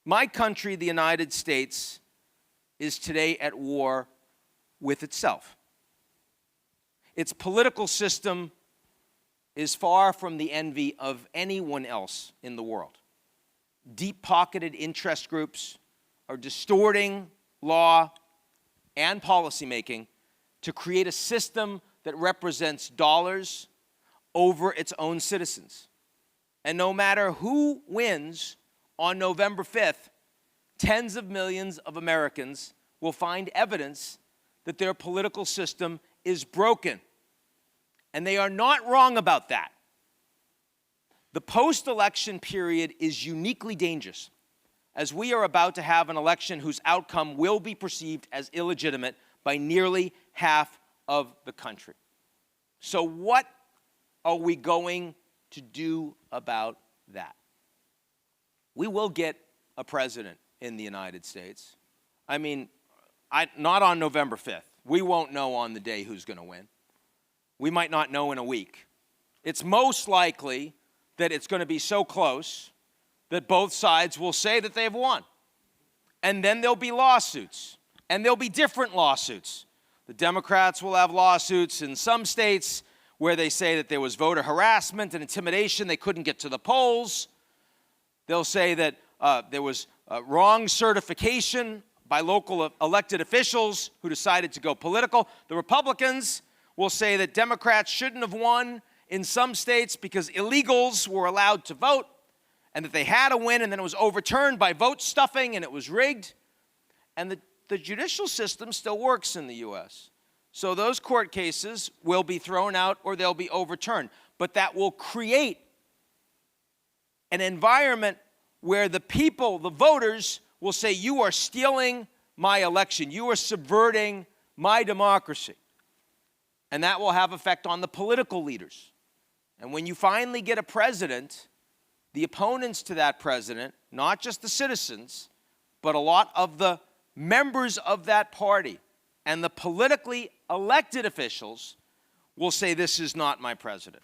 My country, the United States, is today at war with itself. Its political system is far from the envy of anyone else in the world. Deep-pocketed interest groups are distorting law and policymaking to create a system that represents dollars over its own citizens. And no matter who wins on November 5th, tens of millions of Americans will find evidence that their political system is broken. And they are not wrong about that. The post-election period is uniquely dangerous, as we are about to have an election whose outcome will be perceived as illegitimate by nearly half of the country. So what are we going to do about that? We will get a president in the United States. I mean, not on November 5th. We won't know on the day who's going to win. We might not know in a week. It's most likely that it's going to be so close that both sides will say that they've won. And then there'll be lawsuits. And there'll be different lawsuits. The Democrats will have lawsuits in some states where they say that there was voter harassment and intimidation. They couldn't get to the polls. They'll say that there was wrong certification by local elected officials who decided to go political. The Republicans will say that Democrats shouldn't have won in some states because illegals were allowed to vote, and that they had a win and then it was overturned by vote stuffing and it was rigged. And the judicial system still works in the U.S. So those court cases will be thrown out or they'll be overturned. But that will create an environment where the people, the voters, will say, you are stealing my election. You are subverting my democracy. And that will have effect on the political leaders. And when you finally get a president, the opponents to that president, not just the citizens, but a lot of the members of that party and the politically elected officials will say, this is not my president.